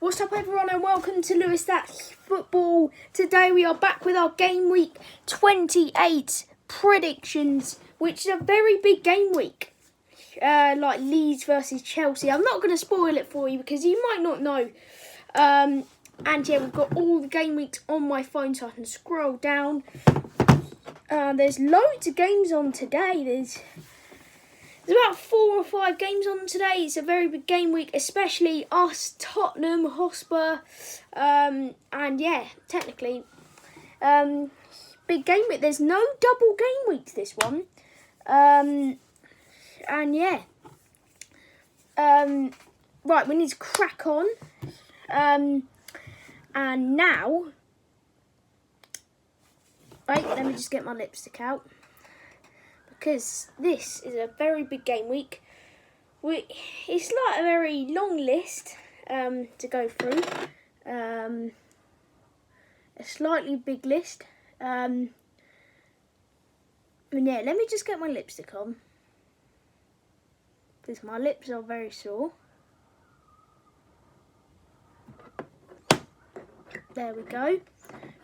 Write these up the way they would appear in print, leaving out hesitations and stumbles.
What's up everyone and welcome to Lewis That's Football. Today we are back with our game week 28 predictions, which is a very big game week. Like Leeds versus Chelsea. I'm not going to spoil it for you because you might not know. And yeah, we've got all the game weeks on my phone so I can scroll down. There's loads of games on today. There's about 4 or 5 games on today. It's a very big game week, especially us, Tottenham Hotspur. And yeah, technically, big game week. There's no double game weeks this one. And yeah. Right, we need to crack on. And now, right, let me just get my lipstick out. Because this is a very big game week. It's like a very long list to go through. A slightly big list. And yeah, let me just get my lipstick on. Because my lips are very sore. There we go.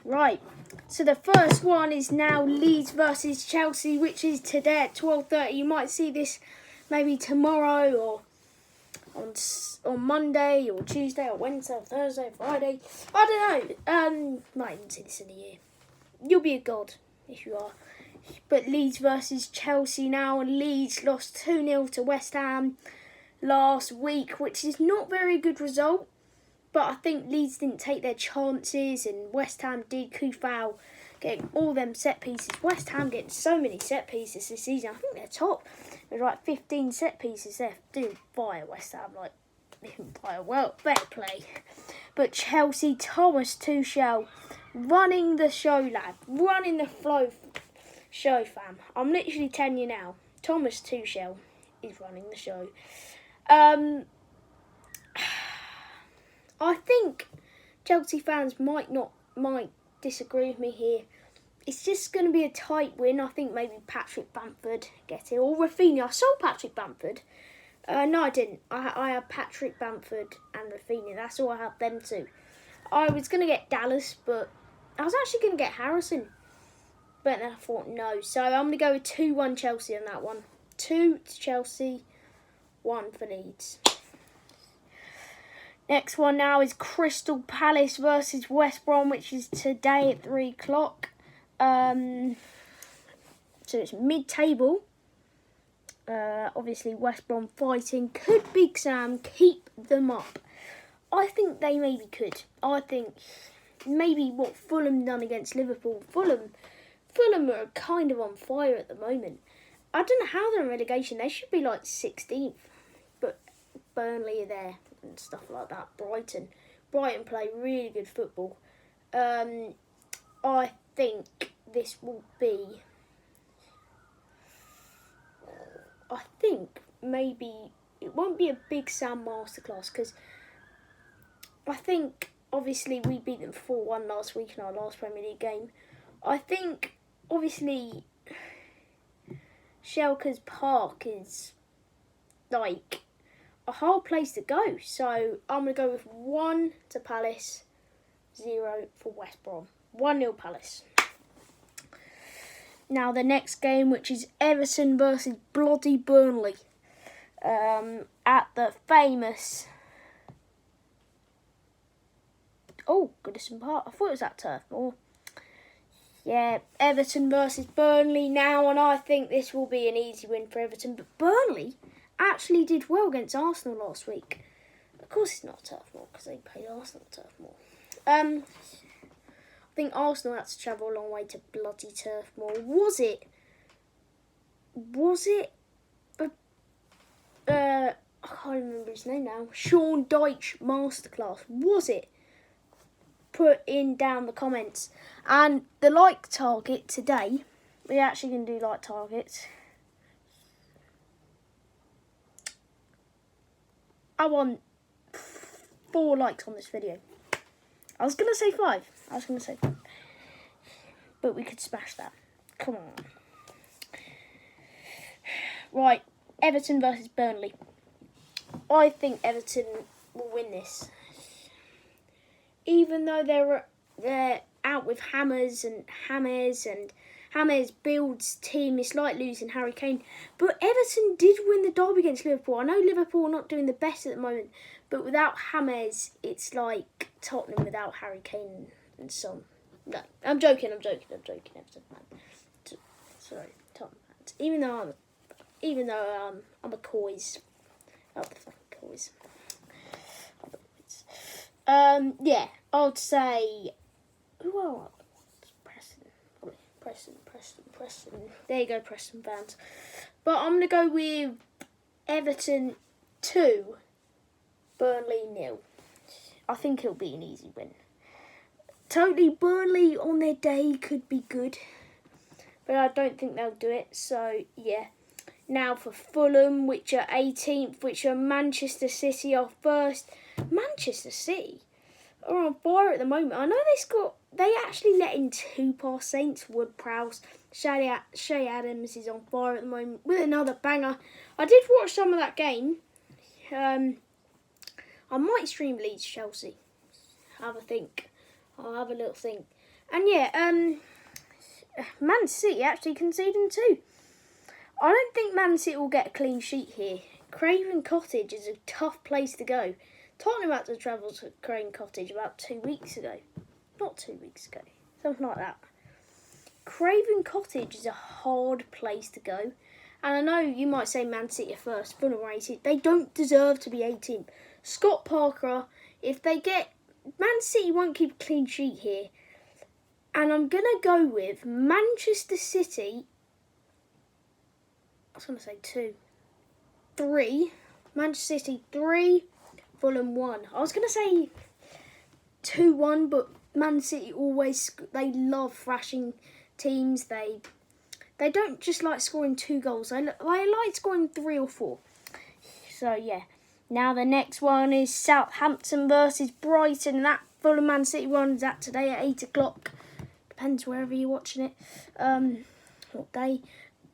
Right, so the first one is now Leeds versus Chelsea, which is today at 12:30. You might see this maybe tomorrow or on Monday or Tuesday or Wednesday or Thursday or Friday. I don't know. Might even see this in a year. You'll be a god if you are. But Leeds versus Chelsea now, and Leeds lost 2-0 to West Ham last week, which is not a very good result. But I think Leeds didn't take their chances and West Ham did. Kufau getting all them set pieces. West Ham getting so many set pieces this season. I think they're top. There's like 15 set pieces there. Doing fire, West Ham. Like, they can fire well. Better play. But Chelsea, Thomas Tuchel running the show, lad. Running the flow show, fam. I'm literally telling you now. Thomas Tuchel is running the show. I think Chelsea fans might disagree with me here. It's just going to be a tight win. I think maybe Patrick Bamford get it. Or Rafinha. I saw Patrick Bamford. No, I didn't. I had Patrick Bamford and Rafinha. That's all I had them two. I was going to get Dallas, but I was actually going to get Harrison. But then I thought no. So I'm going to go with 2-1 Chelsea on that one. 2 to Chelsea, 1 for Leeds. Next one now is Crystal Palace versus West Brom, which is today at 3 o'clock. So it's mid-table. Obviously, West Brom fighting. Could Big Sam keep them up? I think they maybe could. I think maybe what Fulham done against Liverpool. Fulham are kind of on fire at the moment. I don't know how they're in relegation. They should be like 16th. But Burnley are there. And stuff like that. Brighton play really good football. I think this will be. I think maybe it won't be a Big Sam masterclass because I think obviously we beat them 4-1 last week in our last Premier League game. I think obviously Schalke's Park is like a hard place to go. So I'm going to go with 1 to Palace, 0 for West Brom. 1-0 Palace. Now the next game, which is Everton versus bloody Burnley. At the famous... Oh, Goodison Park. I thought it was at Turf Moor. Yeah, Everton versus Burnley now, and I think this will be an easy win for Everton. But Burnley actually did well against Arsenal last week. Of course it's not Turf Moor because they played Arsenal at Turf Moor. I think Arsenal had to travel a long way to bloody Turf Moor. Was it I can't remember his name now. Sean Dyche masterclass. Was it? Put in down the comments. And the like target today, we're actually going to do like targets. I want 4 likes on this video. I was going to say 5. But we could smash that. Come on. Right, Everton versus Burnley. I think Everton will win this. even though they're out with Hammers builds team. It's like losing Harry Kane. But Everton did win the derby against Liverpool. I know Liverpool are not doing the best at the moment, but without Hammers, it's like Tottenham without Harry Kane and Son. No, I'm joking, Everton fan. Sorry, Tottenham fans. Even though I'm a Coys. Oh, the fucking Coys. Yeah, I'd say. Well, Preston. There you go, Preston fans. But I'm going to go with Everton 2, Burnley 0. I think it'll be an easy win. Totally, Burnley on their day could be good, but I don't think they'll do it. So, yeah. Now for Fulham, which are 18th, which are Manchester City are first. Manchester City are on fire at the moment. I know they actually let in 2 past Saints. Wood-Prowse, Shay Adams is on fire at the moment with another banger. I did watch some of that game. I might stream Leeds Chelsea. Have a think. I'll have a little think. And yeah, Man City actually conceding 2. I don't think Man City will get a clean sheet here. Craven Cottage is a tough place to go. Tottenham had to travel to Craven Cottage about 2 weeks ago. Not 2 weeks ago. Something like that. Craven Cottage is a hard place to go. And I know you might say Man City are first, Fulham are 18th. They don't deserve to be 18th. Scott Parker, if they get... Man City won't keep a clean sheet here. And I'm going to go with Manchester City... I was going to say 2. 3. Manchester City 3. Fulham 1. I was going to say 2-1, but Man City always... They love thrashing teams. They don't just like scoring 2 goals. They like scoring 3 or 4. So, yeah. Now the next one is Southampton versus Brighton. And that Fulham Man City one is at today at 8 o'clock. Depends wherever you're watching it. What day.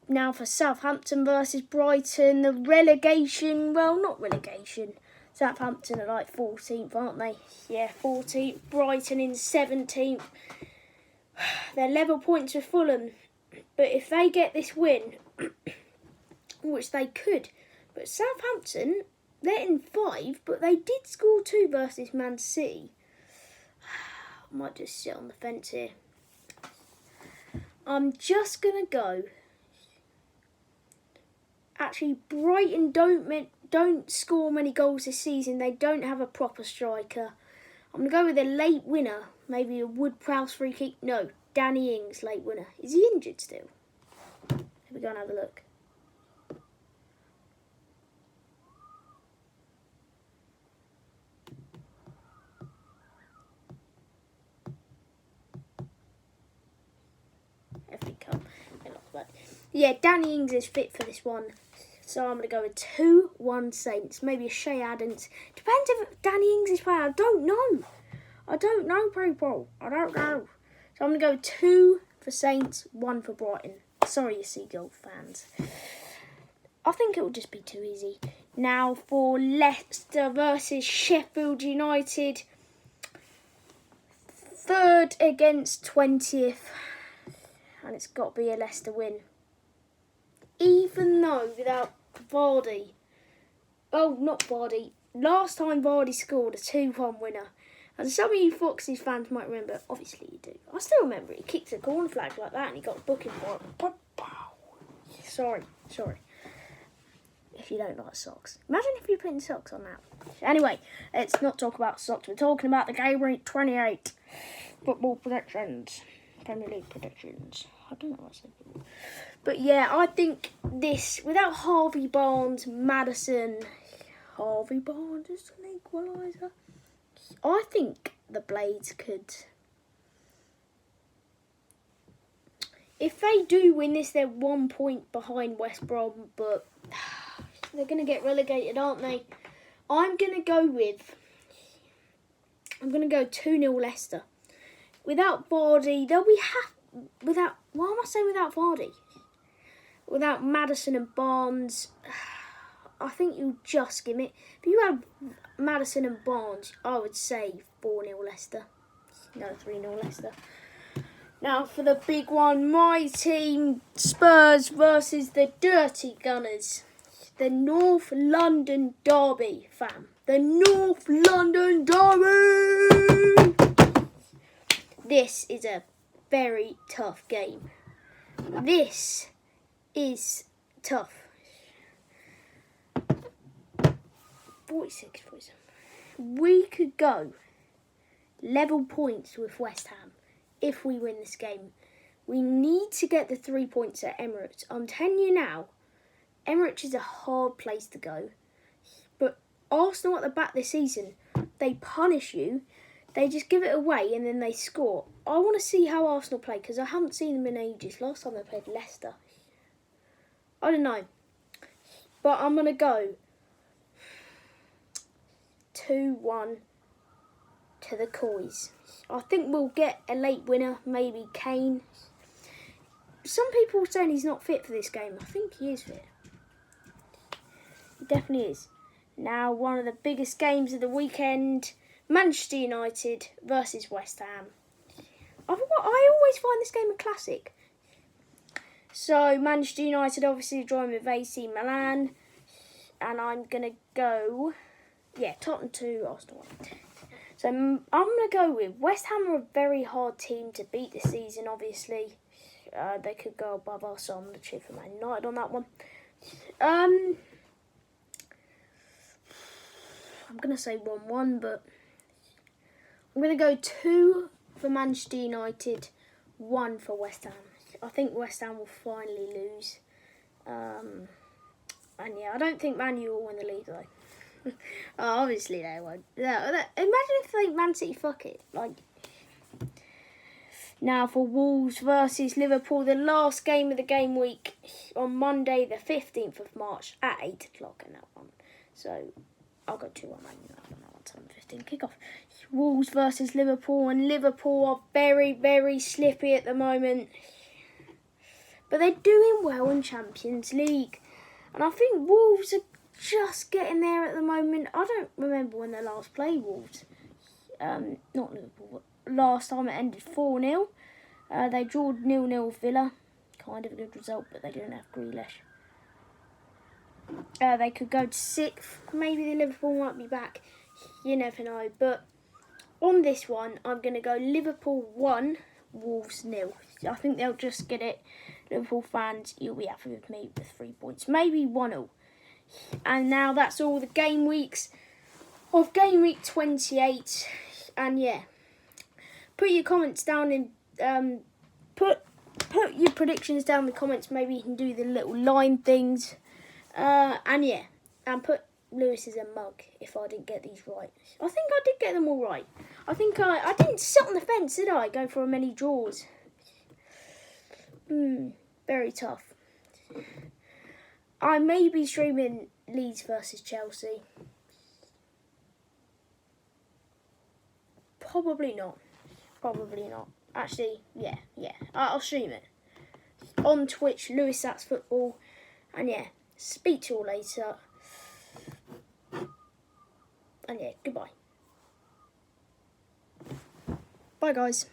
Now for Southampton versus Brighton. The relegation, well, not relegation. Southampton are like 14th, aren't they? Yeah, 14th. Brighton in 17th. They're level points with Fulham. But if they get this win, which they could, but Southampton, they're in 5, but they did score 2 versus Man City. I might just sit on the fence here. I'm just going to go. Actually, Brighton don't score many goals this season. They don't have a proper striker. I'm going to go with a late winner. Maybe a Wood-Prowse free kick. No, Danny Ings, late winner. Is he injured still? Here we go and have a look. Yeah, Danny Ings is fit for this one. So I'm going to go with 2-1 Saints. Maybe a Shay Adams. Depends if Danny Ings is playing. I don't know. People. I don't know. So I'm going to go 2 for Saints, 1 for Brighton. Sorry, you Seagull fans. I think it will just be too easy. Now for Leicester versus Sheffield United. 3rd against 20th. And it's got to be a Leicester win. Even though without Vardy, oh, not Vardy, last time Vardy scored a 2-1 winner. And some of you Foxes fans might remember, obviously you do. I still remember he kicked a corner flag like that and he got a booking for it. Sorry. If you don't like socks. Imagine if you put socks on that. Anyway, let's not talk about socks. We're talking about the GW28 football predictions. Premier League predictions. I don't know what I said. But yeah, I think this, without Harvey Barnes, Maddison, Harvey Barnes is an equaliser. I think the Blades could, if they do win this, they're 1 point behind West Brom, but they're going to get relegated, aren't they? I'm going to go 2-0 Leicester. Without Vardy, they'll be why am I saying without Vardy? Without Maddison and Barnes, I think you'll just skim it. If you had Maddison and Barnes, I would say 4-0 Leicester. No, 3-0 Leicester. Now for the big one, my team, Spurs versus the Dirty Gunners. The North London Derby, fam. The North London Derby! This is a very tough game. This is tough. 46, 47. We could go level points with West Ham if we win this game. We need to get the 3 points at Emirates. I'm telling you now, Emirates is a hard place to go. But Arsenal at the back this season, they punish you. They just give it away and then they score. I want to see how Arsenal play because I haven't seen them in ages. Last time they played Leicester. I don't know. But I'm going to go 2-1 to the Coys. I think we'll get a late winner, maybe Kane. Some people are saying he's not fit for this game. I think he is fit. He definitely is. Now, one of the biggest games of the weekend, Manchester United versus West Ham. I always find this game a classic. So, Manchester United obviously join with AC Milan. And I'm going to go, Tottenham 2, Arsenal 1. So, I'm going to go with West Ham are a very hard team to beat this season, obviously. They could go above us, so I'm going to cheer for Man United on that one. I'm going to say 1-1, but I'm going to go 2 for Manchester United, 1 for West Ham. I think West Ham will finally lose. And yeah, I don't think Man U will win the league though. Obviously they won't. Imagine if they Man City fuck it. Now for Wolves versus Liverpool, the last game of the game week on Monday the 15th of March at 8 o'clock in that one. So I'll go 2-1 Man United on that one, 7:15 kickoff. Wolves versus Liverpool, and Liverpool are very, very slippy at the moment. But they're doing well in Champions League. And I think Wolves are just getting there at the moment. I don't remember when they last played Wolves. Not Liverpool, but last time it ended 4-0. They drawed 0-0 with Villa. Kind of a good result, but they didn't have Grealish. They could go to 6th. Maybe the Liverpool might be back. You never know. But on this one, I'm going to go Liverpool 1, Wolves 0. I think they'll just get it. Liverpool fans, you'll be happy with me with 3 points. Maybe 1-0. And now that's all the game weeks of game week 28. And yeah, put your comments down in put your predictions down in the comments. Maybe you can do the little line things. And yeah, and put Lewis as a mug if I didn't get these right. I think I did get them all right. I think I didn't sit on the fence, did I? Go for many draws. Very tough. I may be streaming Leeds versus Chelsea. Probably not. Actually, yeah. I'll stream it. On Twitch, Lewis That's Football. And yeah, speak to you all later. And yeah, goodbye. Bye guys.